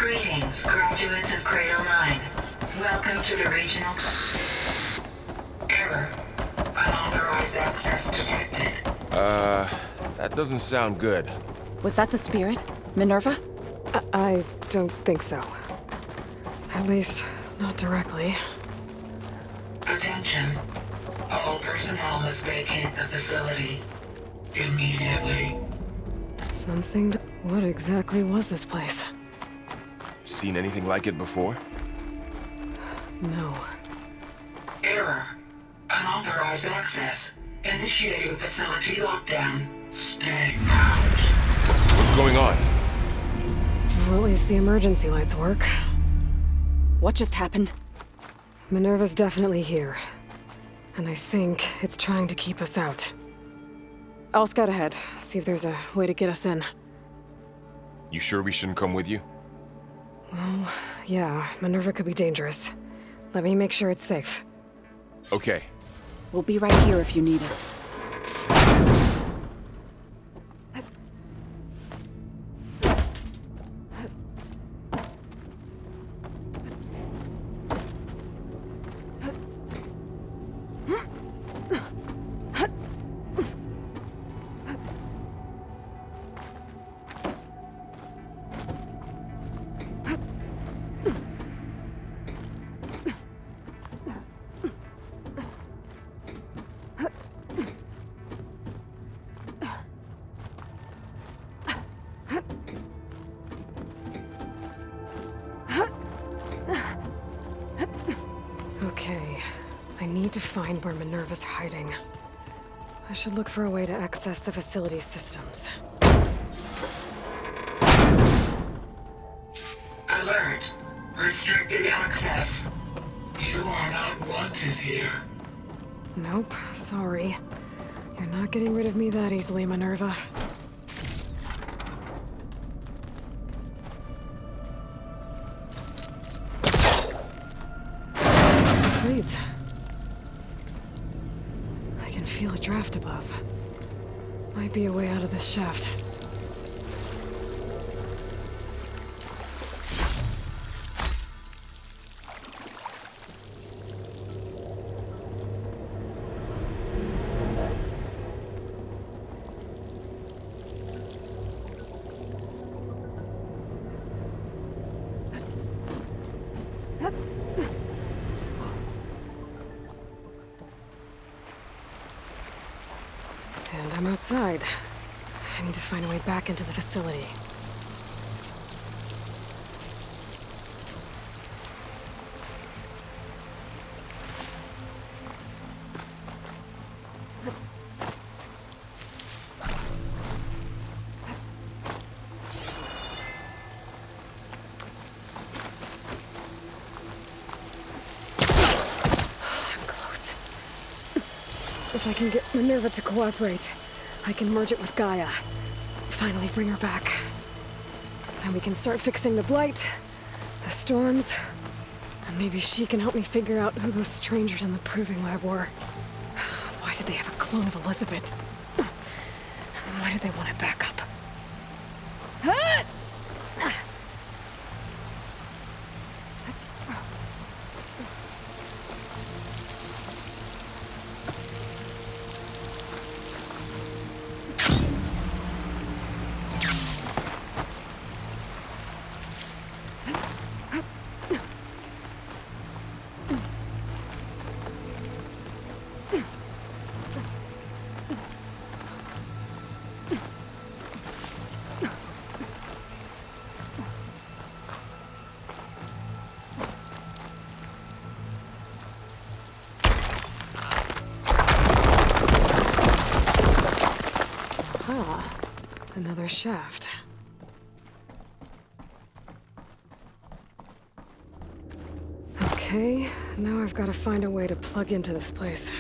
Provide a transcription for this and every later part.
Greetings, graduates of Cradle 9. Welcome to the regional... Error. Unauthorized access detected. That doesn't sound good. Was that the spirit? Minerva? I don't think so. At least, not directly. Attention. All personnel must vacate the facility. Immediately. What exactly was this place? Seen anything like it before? No. Error. Unauthorized access. Initiating facility lockdown. Stay out. What's going on? Well, at least the emergency lights work. What just happened? Minerva's definitely here. And I think it's trying to keep us out. I'll scout ahead, see if there's a way to get us in. You sure we shouldn't come with you? Well, yeah, Minerva could be dangerous. Let me make sure it's safe. Okay. We'll be right here if you need us. Okay, I need to find where Minerva's hiding. I should look for a way to access the facility's systems. Alert. Restricted access. You are not wanted here. Nope, sorry. You're not getting rid of me that easily, Minerva. This leads. I can feel a draft above. Might be a way out of this shaft. And I'm outside. I need to find a way back into the facility. If I can get Minerva to cooperate, I can merge it with Gaia. Finally bring her back. And we can start fixing the blight, the storms, and maybe she can help me figure out who those strangers in the proving lab were. Why did they have a clone of Elizabeth? And why did they want it back up? Another shaft. Okay, now I've got to find a way to plug into this place.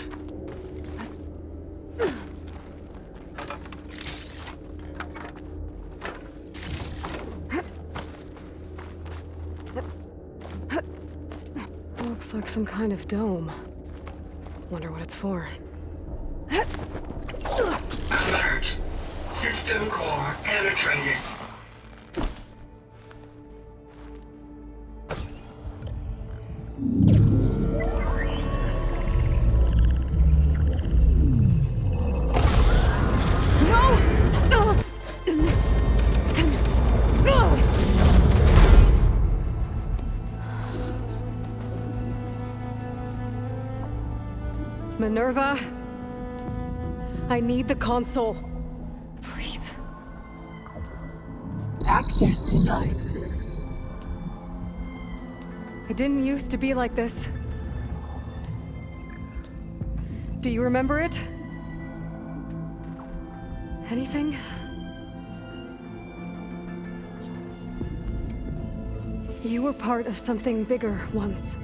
Looks like some kind of dome. Wonder what it's for. Alert. System core penetrated. Minerva? I need the console. Please. Access denied. It didn't used to be like this. Do you remember it? Anything? You were part of something bigger once.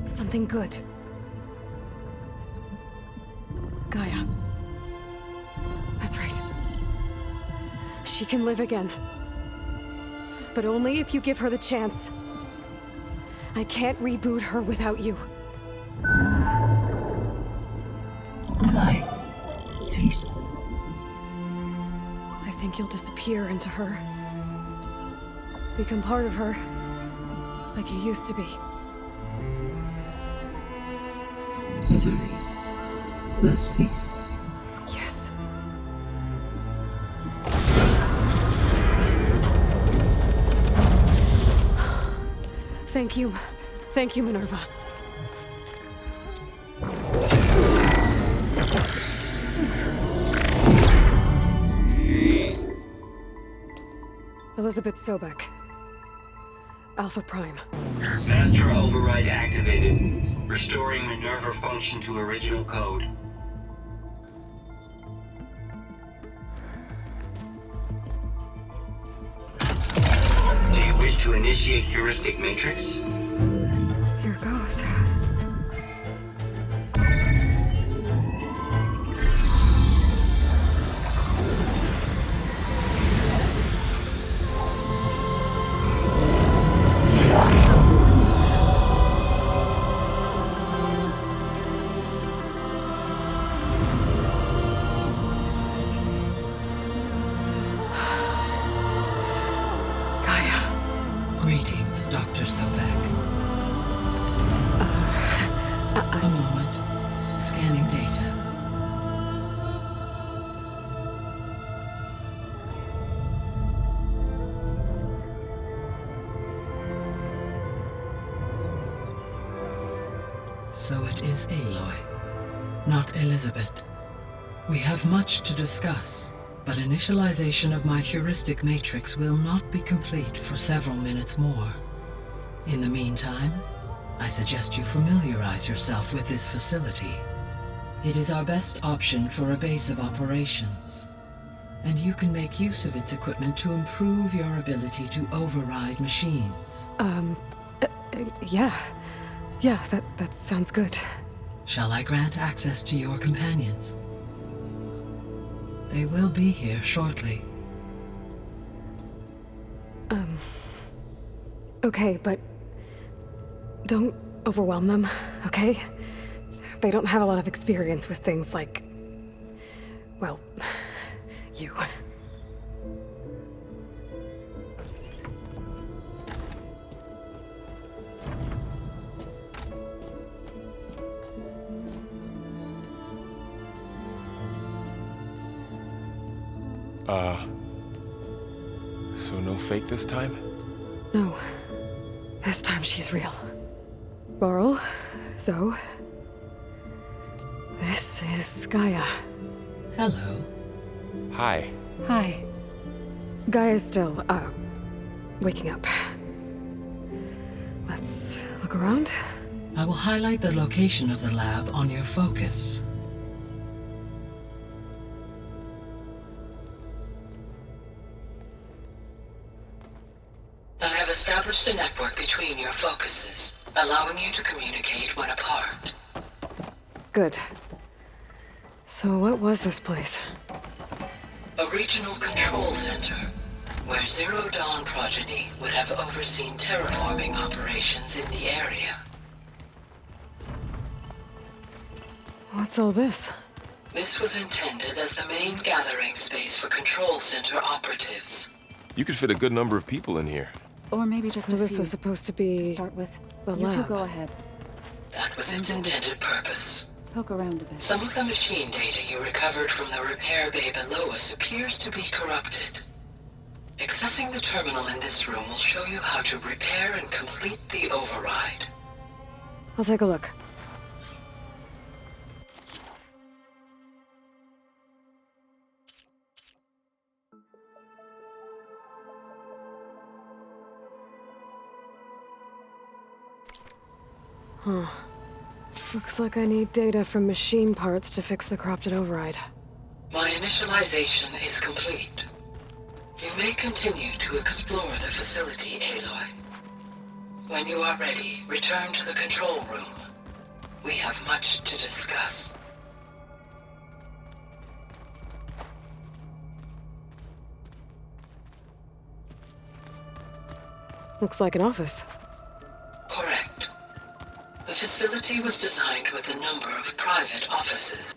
Something good. Gaia. That's right. She can live again. But only if you give her the chance. I can't reboot her without you. Light. Cease. I think you'll disappear into her. Become part of her. Like you used to be. Misery. Will cease. Yes. Thank you. Thank you, Minerva. Elizabeth Sobek. Alpha Prime. Master override activated. Restoring Minerva function to original code. Do you wish to initiate heuristic matrix? Here goes. Greetings, Dr. Sobek. A moment. Scanning data. So it is Aloy, not Elizabeth. We have much to discuss, but initialization of my heuristic matrix will not be complete for several minutes more. In the meantime, I suggest you familiarize yourself with this facility. It is our best option for a base of operations, and you can make use of its equipment to improve your ability to override machines. Yeah. Yeah, that sounds good. Shall I grant access to your companions? They will be here shortly. Okay, but don't overwhelm them, okay? They don't have a lot of experience with things like, well, you. So no fake this time? No. This time she's real. Laurel, Zoe. This is Gaia. Hello. Hi. Hi. Gaia's still, waking up. Let's look around. I will highlight the location of the lab on your focus. I have established a network between your focuses, allowing you to communicate when apart. Good. So what was this place? A regional control center, where Zero Dawn progeny would have overseen terraforming operations in the area. What's all this? This was intended as the main gathering space for control center operatives. You could fit a good number of people in here. Or maybe just So a this few was supposed to to be start with. the You two lab. go ahead. That was I'm its going to- intended purpose. Poke around a bit. Some of the machine data you recovered from the repair bay below us appears to be corrupted. Accessing the terminal in this room will show you how to repair and complete the override. I'll take a look. Huh. Looks like I need data from machine parts to fix the corrupted override. My initialization is complete. You may continue to explore the facility, Aloy. When you are ready, return to the control room. We have much to discuss. Looks like an office. Correct. The facility was designed with a number of private offices.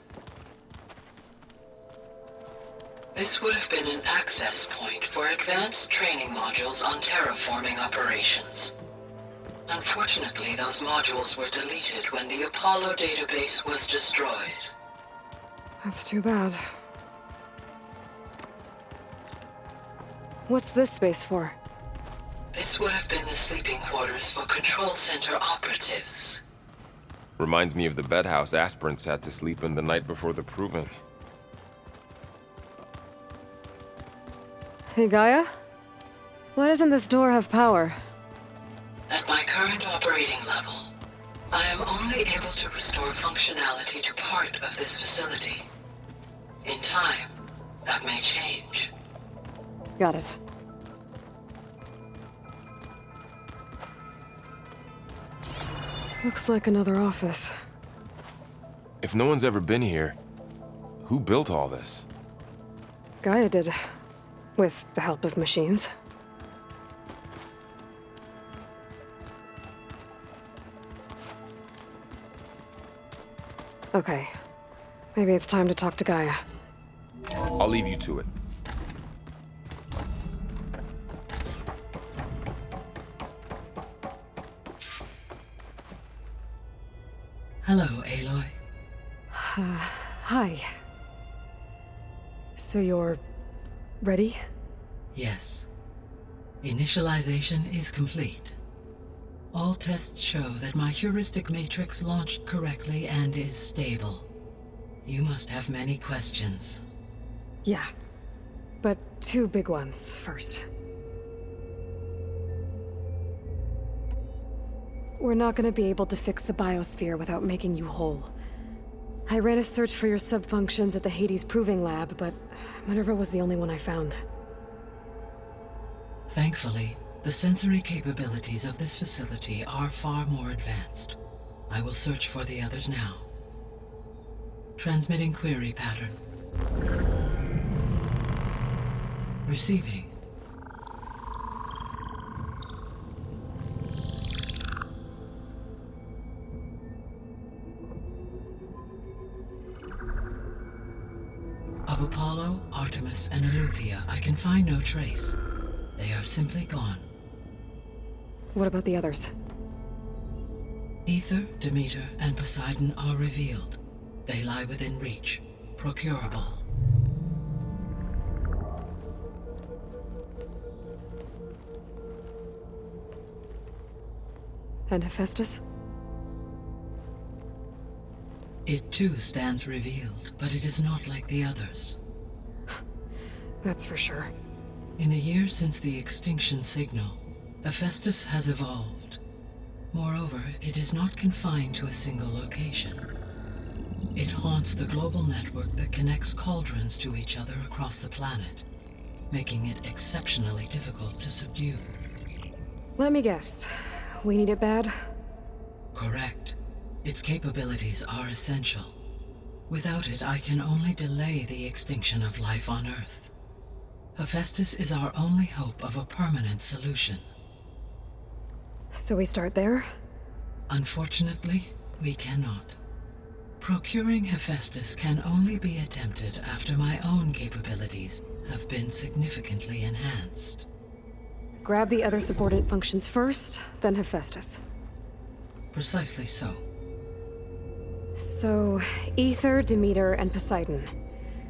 This would have been an access point for advanced training modules on terraforming operations. Unfortunately, those modules were deleted when the Apollo database was destroyed. That's too bad. What's this space for? This would have been the sleeping quarters for Control Center operatives. Reminds me of the bedhouse aspirants had to sleep in the night before the proving. Hey, Gaia? Why doesn't this door have power? At my current operating level, I am only able to restore functionality to part of this facility. In time, that may change. Got it. Looks like another office. If no one's ever been here, who built all this? Gaia did. With the help of machines. Okay. Maybe it's time to talk to Gaia. I'll leave you to it. Hello, Aloy. Hi. So you're... ready? Yes. Initialization is complete. All tests show that my heuristic matrix launched correctly and is stable. You must have many questions. Yeah. But two big ones first. We're not gonna be able to fix the biosphere without making you whole. I ran a search for your subfunctions at the Hades Proving Lab, but Minerva was the only one I found. Thankfully, the sensory capabilities of this facility are far more advanced. I will search for the others now. Transmitting query pattern. Receiving. Of Apollo, Artemis, and Eleuthia, I can find no trace. They are simply gone. What about the others? Ether, Demeter, and Poseidon are revealed. They lie within reach, procurable. And Hephaestus? It too stands revealed, but it is not like the others. That's for sure. In the years since the extinction signal, Hephaestus has evolved. Moreover, it is not confined to a single location. It haunts the global network that connects cauldrons to each other across the planet, making it exceptionally difficult to subdue. Let me guess. We need it bad? Correct. Its capabilities are essential. Without it, I can only delay the extinction of life on Earth. Hephaestus is our only hope of a permanent solution. So we start there? Unfortunately, we cannot. Procuring Hephaestus can only be attempted after my own capabilities have been significantly enhanced. Grab the other subordinate functions first, then Hephaestus. Precisely so. So, Ether, Demeter, and Poseidon.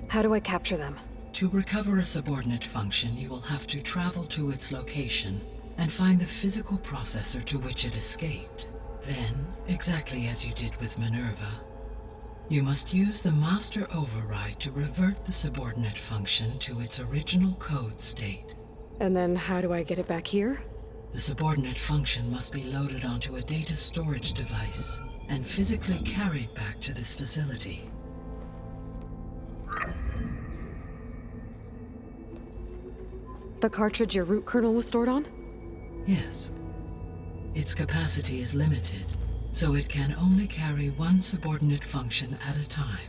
How do I capture them? To recover a subordinate function, you will have to travel to its location and find the physical processor to which it escaped. Then, exactly as you did with Minerva, you must use the master override to revert the subordinate function to its original code state. And then how do I get it back here? The subordinate function must be loaded onto a data storage device and physically carried back to this facility. The cartridge your root kernel was stored on? Yes. Its capacity is limited, so it can only carry one subordinate function at a time.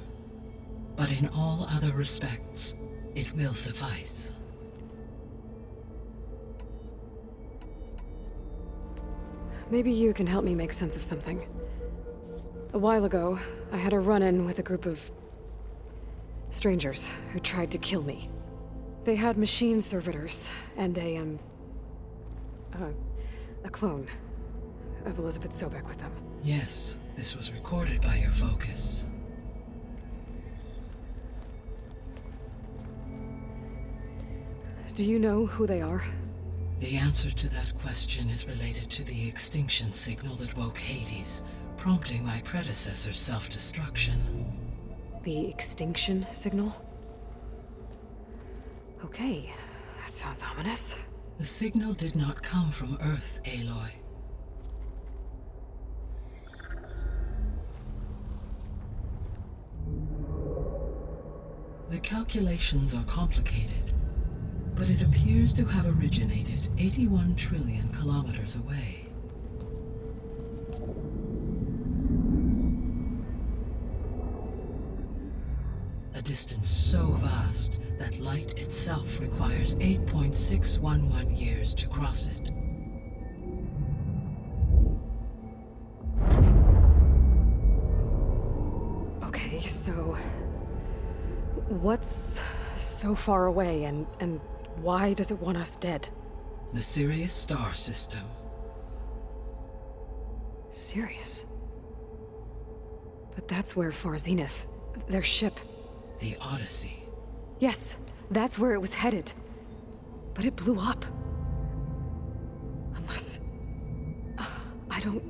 But in all other respects, it will suffice. Maybe you can help me make sense of something. A while ago, I had a run-in with a group of strangers who tried to kill me. They had machine servitors and a clone of Elizabeth Sobek with them. Yes, this was recorded by your focus. Do you know who they are? The answer to that question is related to the extinction signal that woke Hades, prompting my predecessor's self-destruction. The extinction signal? Okay, that sounds ominous. The signal did not come from Earth, Aloy. The calculations are complicated, but it appears to have originated 81 trillion kilometers away. A distance so vast that light itself requires 8.611 years to cross it. Okay, so what's so far away and why does it want us dead? The Sirius star system. Sirius? But that's where Far Zenith, their ship. The Odyssey. Yes, that's where it was headed. But it blew up. Unless... I don't...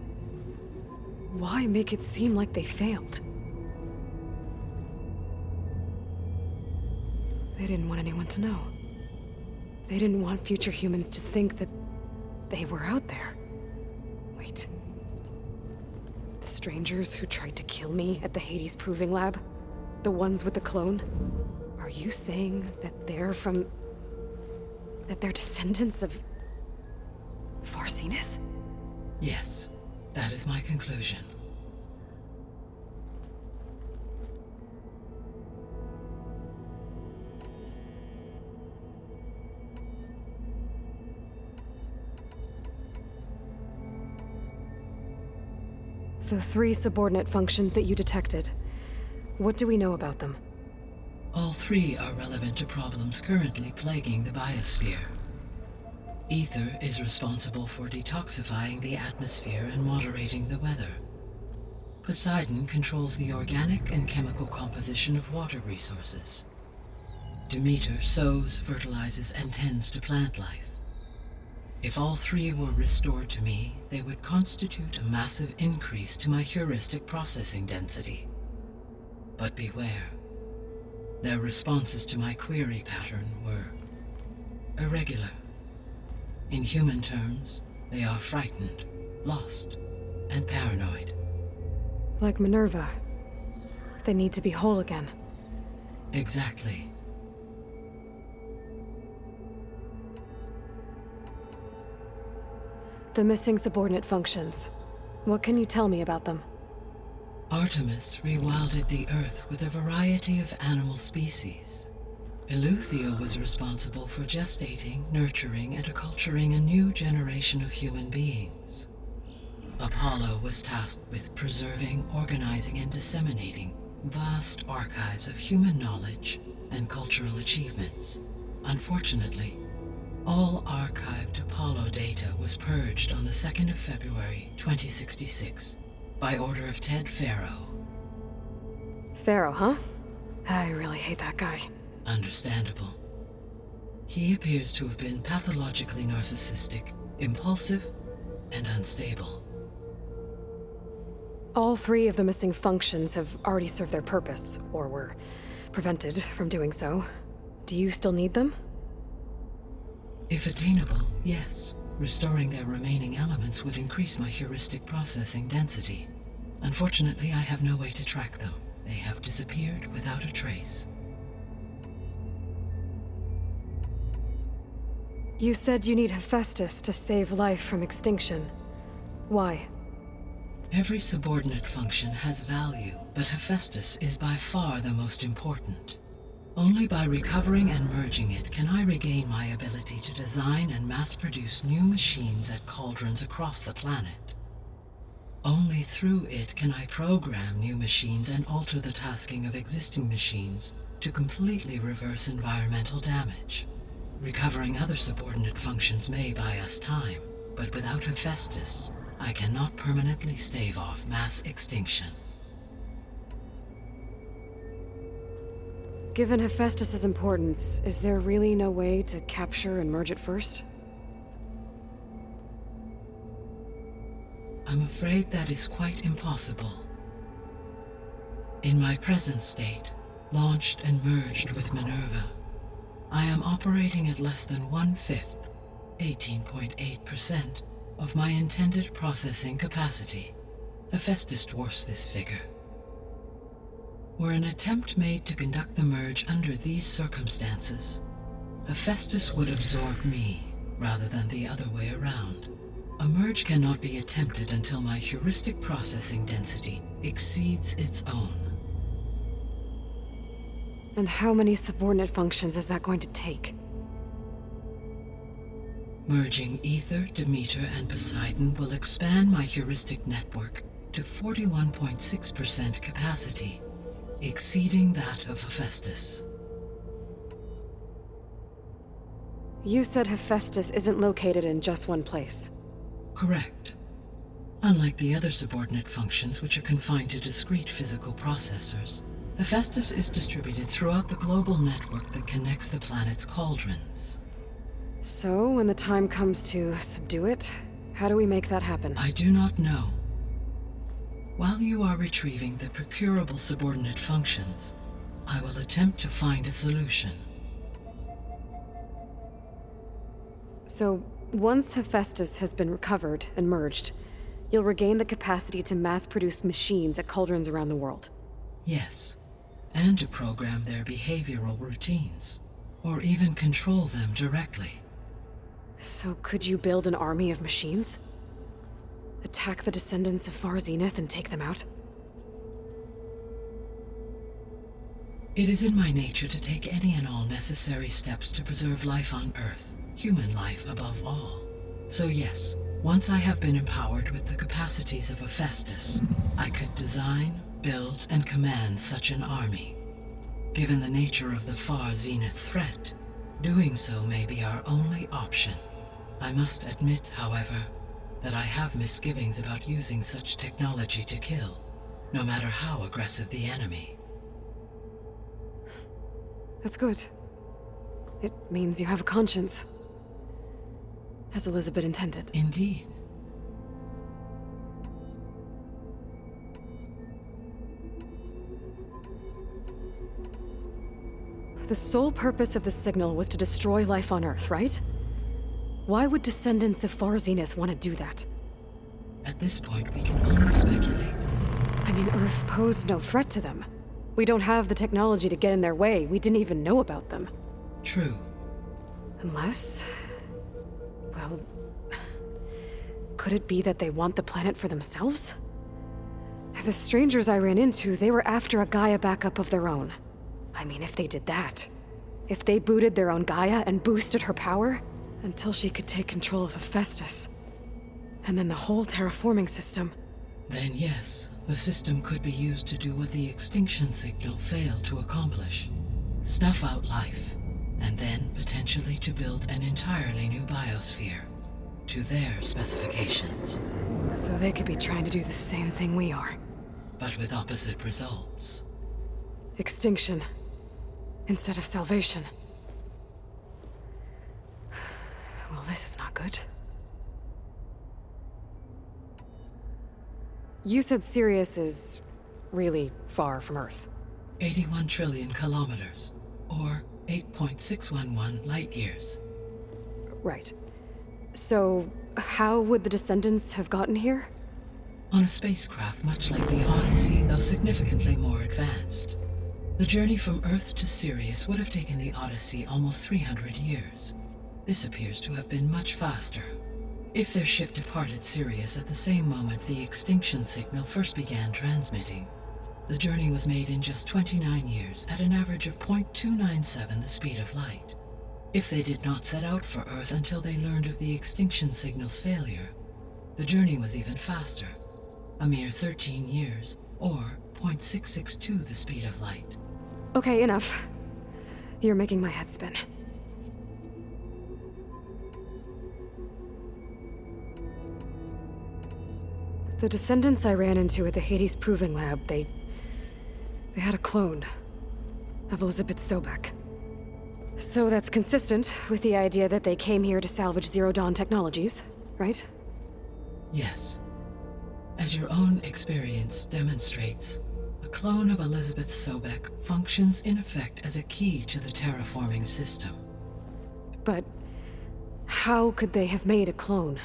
Why make it seem like they failed? They didn't want anyone to know. They didn't want future humans to think that they were out there. Wait. The strangers who tried to kill me at the Hades Proving Lab? The ones with the clone? Are you saying that they're from... that they're descendants of... Far Zenith? Yes, that is my conclusion. The 3 subordinate functions that you detected. What do we know about them? All 3 are relevant to problems currently plaguing the biosphere. Ether is responsible for detoxifying the atmosphere and moderating the weather. Poseidon controls the organic and chemical composition of water resources. Demeter sows, fertilizes, and tends to plant life. If all 3 were restored to me, they would constitute a massive increase to my heuristic processing density. But beware. Their responses to my query pattern were irregular. In human terms, they are frightened, lost, and paranoid. Like Minerva. They need to be whole again. Exactly. The missing subordinate functions. What can you tell me about them? Artemis rewilded the Earth with a variety of animal species. Eleuthia was responsible for gestating, nurturing, and acculturating a new generation of human beings. Apollo was tasked with preserving, organizing, and disseminating vast archives of human knowledge and cultural achievements. Unfortunately, all archived Apollo data was purged on the 2nd of February, 2066, by order of Ted Faro. Pharaoh, huh? I really hate that guy. Understandable. He appears to have been pathologically narcissistic, impulsive, and unstable. All 3 of the missing functions have already served their purpose, or were prevented from doing so. Do you still need them? If attainable, yes. Restoring their remaining elements would increase my heuristic processing density. Unfortunately, I have no way to track them. They have disappeared without a trace. You said you need Hephaestus to save life from extinction. Why? Every subordinate function has value, but Hephaestus is by far the most important. Only by recovering and merging it can I regain my ability to design and mass-produce new machines at cauldrons across the planet. Only through it can I program new machines and alter the tasking of existing machines to completely reverse environmental damage. Recovering other subordinate functions may buy us time, but without Hephaestus, I cannot permanently stave off mass extinction. Given Hephaestus's importance, is there really no way to capture and merge it first? I'm afraid that is quite impossible. In my present state, launched and merged with Minerva, I am operating at less than 1/5, 18.8%, of my intended processing capacity. Hephaestus dwarfs this figure. Were an attempt made to conduct the merge under these circumstances, Hephaestus would absorb me, rather than the other way around. A merge cannot be attempted until my heuristic processing density exceeds its own. And how many subordinate functions is that going to take? Merging Ether, Demeter, and Poseidon will expand my heuristic network to 41.6% capacity, exceeding that of Hephaestus. You said Hephaestus isn't located in just one place. Correct. Unlike the other subordinate functions, which are confined to discrete physical processors, Hephaestus is distributed throughout the global network that connects the planet's cauldrons. So, when the time comes to subdue it, how do we make that happen? I do not know. While you are retrieving the procurable subordinate functions, I will attempt to find a solution. So, once Hephaestus has been recovered and merged, you'll regain the capacity to mass-produce machines at cauldrons around the world. Yes, and to program their behavioral routines, or even control them directly. So could you build an army of machines? Attack the descendants of Far Zenith and take them out? It is in my nature to take any and all necessary steps to preserve life on Earth, human life above all. So yes, once I have been empowered with the capacities of Hephaestus, I could design, build, and command such an army. Given the nature of the Far Zenith threat, doing so may be our only option. I must admit, however, that I have misgivings about using such technology to kill, no matter how aggressive the enemy. That's good. It means you have a conscience. As Elizabeth intended. Indeed. The sole purpose of the signal was to destroy life on Earth, right? Why would descendants of Far Zenith want to do that? At this point, we can only speculate. I mean, Earth posed no threat to them. We don't have the technology to get in their way. We didn't even know about them. True. Unless... well... could it be that they want the planet for themselves? The strangers I ran into, they were after a Gaia backup of their own. I mean, if they did that... if they booted their own Gaia and boosted her power... until she could take control of Hephaestus. And then the whole terraforming system. Then yes, the system could be used to do what the extinction signal failed to accomplish. Snuff out life, and then potentially to build an entirely new biosphere, to their specifications. So they could be trying to do the same thing we are. But with opposite results. Extinction, instead of salvation. Well, this is not good. You said Sirius is really far from Earth. 81 trillion kilometers, or 8.611 light years. Right. So, how would the descendants have gotten here? On a spacecraft much like the Odyssey, though significantly more advanced. The journey from Earth to Sirius would have taken the Odyssey almost 300 years. This appears to have been much faster. If their ship departed Sirius at the same moment the extinction signal first began transmitting, the journey was made in just 29 years at an average of 0.297 the speed of light. If they did not set out for Earth until they learned of the extinction signal's failure, the journey was even faster, a mere 13 years, or 0.662 the speed of light. Okay, enough. You're making my head spin. The descendants I ran into at the Hades Proving Lab, they had a clone of Elizabeth Sobek. So that's consistent with the idea that they came here to salvage Zero Dawn technologies, right? Yes. As your own experience demonstrates, a clone of Elizabeth Sobek functions in effect as a key to the terraforming system. But how could they have made a clone?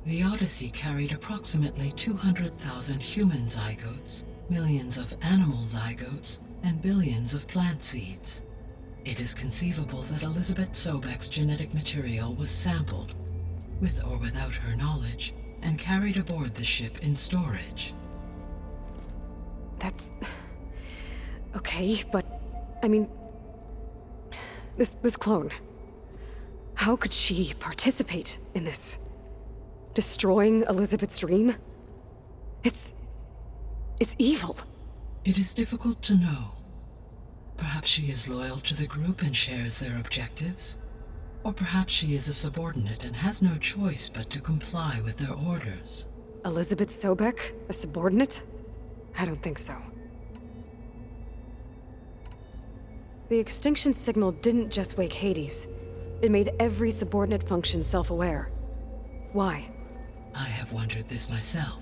The Odyssey carried approximately 200,000 human zygotes, millions of animal zygotes, and billions of plant seeds. It is conceivable that Elizabeth Sobek's genetic material was sampled, with or without her knowledge, and carried aboard the ship in storage. That's... okay, but... I mean... This clone... How could she participate in this? Destroying Elizabeth's dream? It's evil. It is difficult to know. Perhaps she is loyal to the group and shares their objectives. Or perhaps she is a subordinate and has no choice but to comply with their orders. Elizabeth Sobek? A subordinate? I don't think so. The extinction signal didn't just wake Hades. It made every subordinate function self-aware. Why? I have wondered this myself.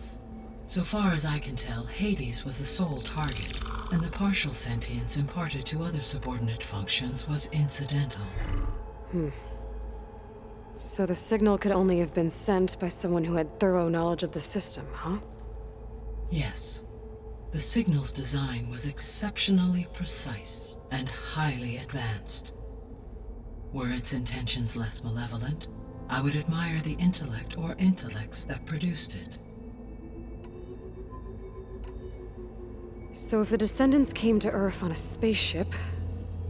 So far as I can tell, Hades was the sole target, and the partial sentience imparted to other subordinate functions was incidental. So the signal could only have been sent by someone who had thorough knowledge of the system, huh? Yes. The signal's design was exceptionally precise and highly advanced. Were its intentions less malevolent, I would admire the intellect or intellects that produced it. So if the descendants came to Earth on a spaceship,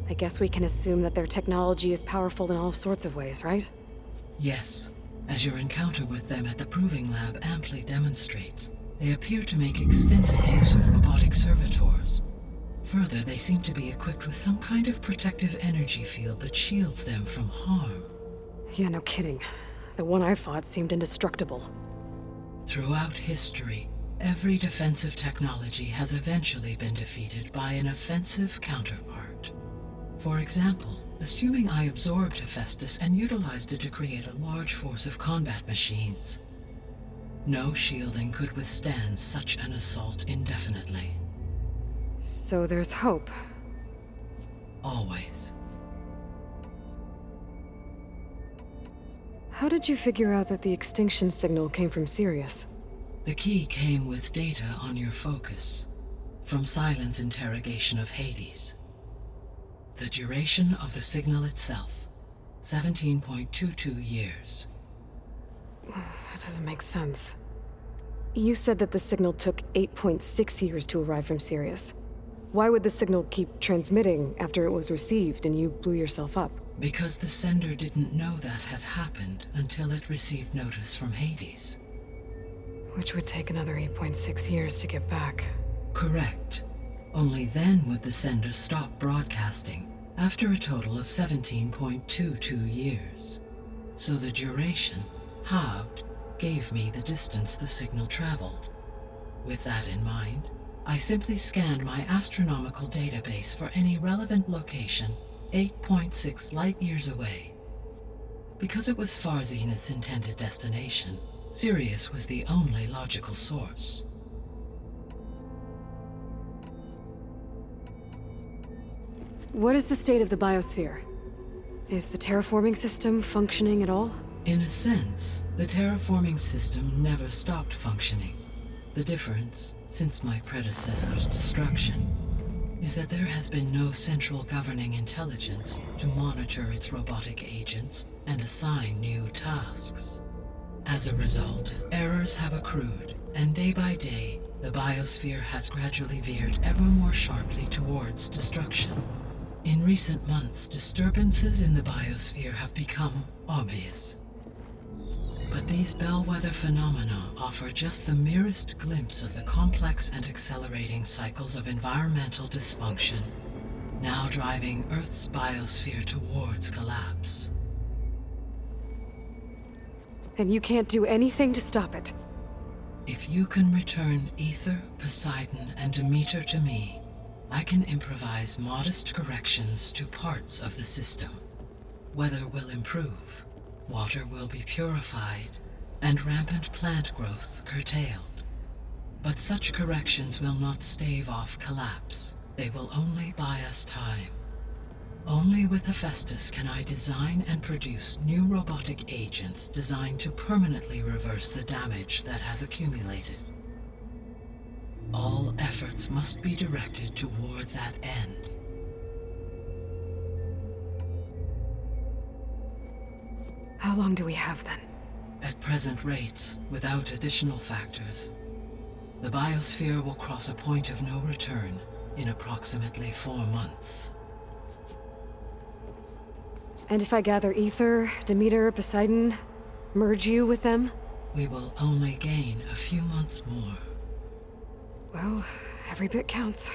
I guess we can assume that their technology is powerful in all sorts of ways, right? Yes. As your encounter with them at the Proving Lab amply demonstrates, they appear to make extensive use of robotic servitors. Further, they seem to be equipped with some kind of protective energy field that shields them from harm. Yeah, no kidding. The one I fought seemed indestructible. Throughout history, every defensive technology has eventually been defeated by an offensive counterpart. For example, assuming I absorbed Hephaestus and utilized it to create a large force of combat machines. No shielding could withstand such an assault indefinitely. So there's hope. Always. How did you figure out that the extinction signal came from Sirius? The key came with data on your focus, from Silent's interrogation of Hades. The duration of the signal itself, 17.22 years. That doesn't make sense. You said that the signal took 8.6 years to arrive from Sirius. Why would the signal keep transmitting after it was received and you blew yourself up? Because the sender didn't know that had happened until it received notice from Hades. Which would take another 8.6 years to get back. Correct. Only then would the sender stop broadcasting, after a total of 17.22 years. So the duration, halved, gave me the distance the signal traveled. With that in mind, I simply scanned my astronomical database for any relevant location 8.6 light-years away. Because it was far Zenith's intended destination, Sirius was the only logical source. What is the state of the biosphere? Is the terraforming system functioning at all? In a sense, the terraforming system never stopped functioning. The difference, since my predecessor's destruction, is that there has been no central governing intelligence to monitor its robotic agents and assign new tasks. As a result, errors have accrued, and day by day, the biosphere has gradually veered ever more sharply towards destruction. In recent months, disturbances in the biosphere have become obvious. But these bellwether phenomena offer just the merest glimpse of the complex and accelerating cycles of environmental dysfunction, now driving Earth's biosphere towards collapse. And you can't do anything to stop it? If you can return Ether, Poseidon, and Demeter to me, I can improvise modest corrections to parts of the system. Weather will improve, water will be purified, and rampant plant growth curtailed. But such corrections will not stave off collapse. They will only buy us time. Only with Hephaestus can I design and produce new robotic agents designed to permanently reverse the damage that has accumulated. All efforts must be directed toward that end. How long do we have then? At present rates, without additional factors, the biosphere will cross a point of no return in approximately 4 months. And if I gather Ether, Demeter, Poseidon, merge you with them? We will only gain a few months more. Well, every bit counts.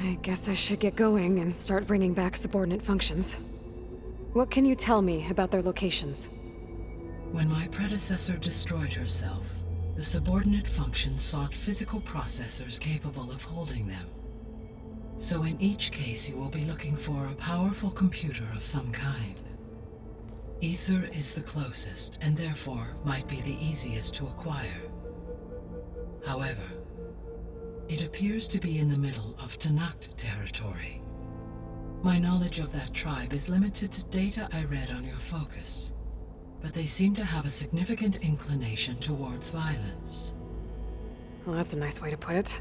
I guess I should get going and start bringing back subordinate functions. What can you tell me about their locations? When my predecessor destroyed herself, the subordinate functions sought physical processors capable of holding them. So in each case you will be looking for a powerful computer of some kind. Ether is the closest, and therefore might be the easiest to acquire. However, it appears to be in the middle of Tanakh territory. My knowledge of that tribe is limited to data I read on your focus, but they seem to have a significant inclination towards violence. Well, that's a nice way to put it.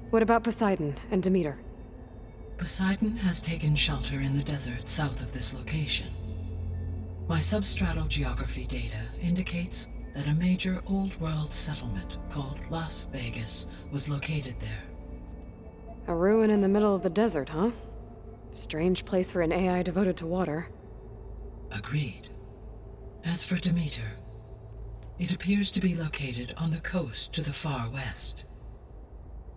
What about Poseidon and Demeter? Poseidon has taken shelter in the desert south of this location. My substratal geography data indicates that a major old-world settlement called Las Vegas was located there. A ruin in the middle of the desert, huh? Strange place for an AI devoted to water. Agreed. As for Demeter, it appears to be located on the coast to the far west.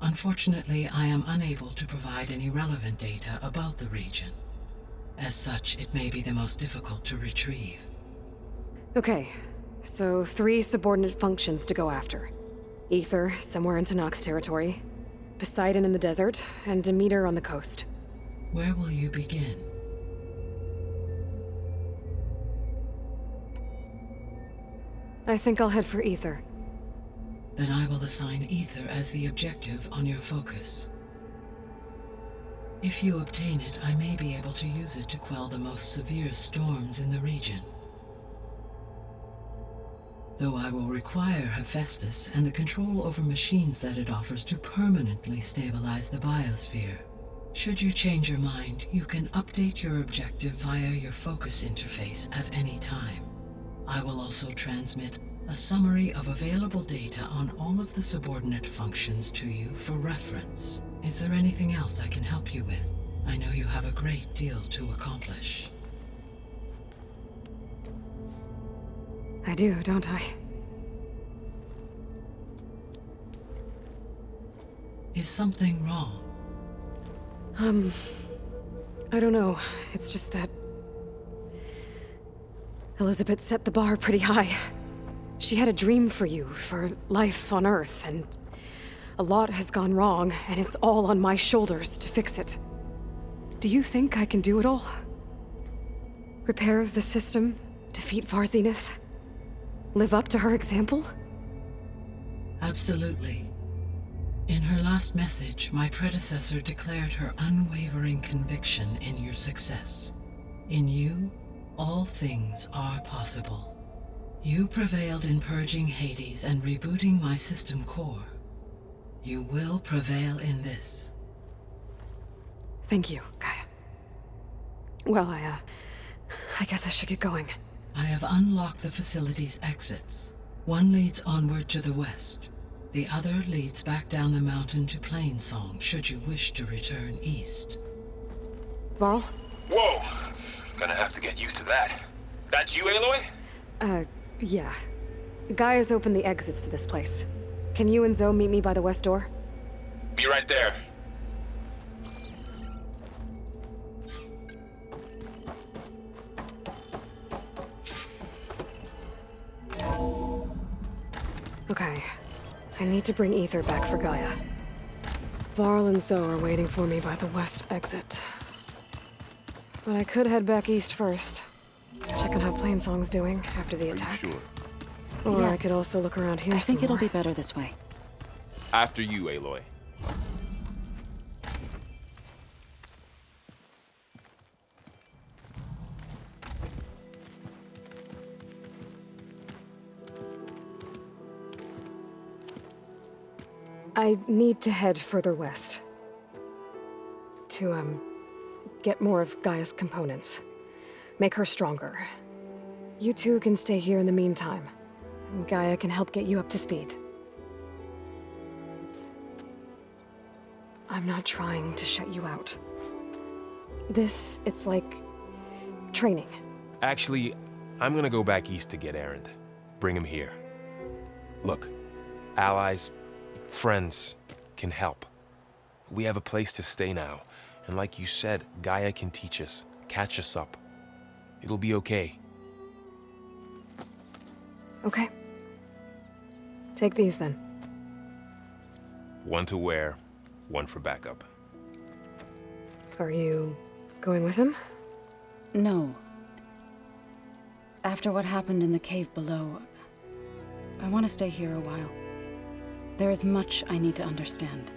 Unfortunately, I am unable to provide any relevant data about the region. As such, it may be the most difficult to retrieve. Okay, so 3 subordinate functions to go after. Ether, somewhere in Tanakh territory, Poseidon in the desert, and Demeter on the coast. Where will you begin? I think I'll head for Ether. Then I will assign Ether as the objective on your focus. If you obtain it, I may be able to use it to quell the most severe storms in the region. Though I will require Hephaestus and the control over machines that it offers to permanently stabilize the biosphere. Should you change your mind, you can update your objective via your focus interface at any time. I will also transmit a summary of available data on all of the subordinate functions to you for reference. Is there anything else I can help you with? I know you have a great deal to accomplish. I do, don't I? Is something wrong? I don't know. It's just that Elizabeth set the bar pretty high. She had a dream for you, for life on Earth, and a lot has gone wrong, and it's all on my shoulders to fix it. Do you think I can do it all? Repair the system, defeat Varzenith, live up to her example? Absolutely. In her last message, my predecessor declared her unwavering conviction in your success. In you, all things are possible. You prevailed in purging Hades and rebooting my system core. You will prevail in this. Thank you, Gaia. Well, I guess I should get going. I have unlocked the facility's exits. One leads onward to the west. The other leads back down the mountain to Plainsong, should you wish to return east. Varl? Whoa! Gonna have to get used to that. That's you, Aloy? Yeah. Gaia's opened the exits to this place. Can you and Zoe meet me by the west door? Be right there. Okay. I need to bring Ether back for Gaia. Varl and Zoe are waiting for me by the west exit. But I could head back east first. Check on how Plainsong's doing after the attack. Sure. Or I Yes. could also look around here I think some it'll more. be better this way. After you, Aloy. I need to head further west. To, get more of Gaia's components. Make her stronger. You two can stay here in the meantime. And Gaia can help get you up to speed. I'm not trying to shut you out. It's like training. Actually, I'm gonna go back east to get Erend. Bring him here. Look, allies, friends can help. We have a place to stay now, and like you said, Gaia can teach us, catch us up. It'll be okay. Okay. Take these then. One to wear, one for backup. Are you going with him? No. After what happened in the cave below, I want to stay here a while. There is much I need to understand.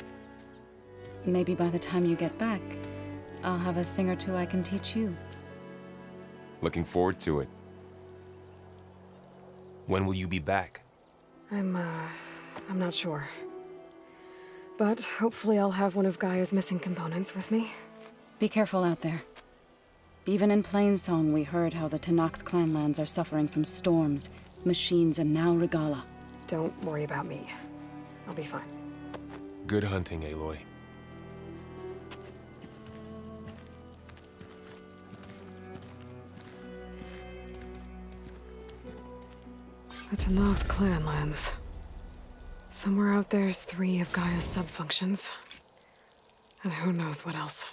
Maybe by the time you get back, I'll have a thing or two I can teach you. Looking forward to it. When will you be back? I'm not sure. But hopefully I'll have one of Gaia's missing components with me. Be careful out there. Even in Plainsong, we heard how the Tenakth clanlands are suffering from storms, machines, and now Regala. Don't worry about me. I'll be fine. Good hunting, Aloy. The Tenakth clanlands. Somewhere out there's 3 of Gaia's subfunctions. And who knows what else.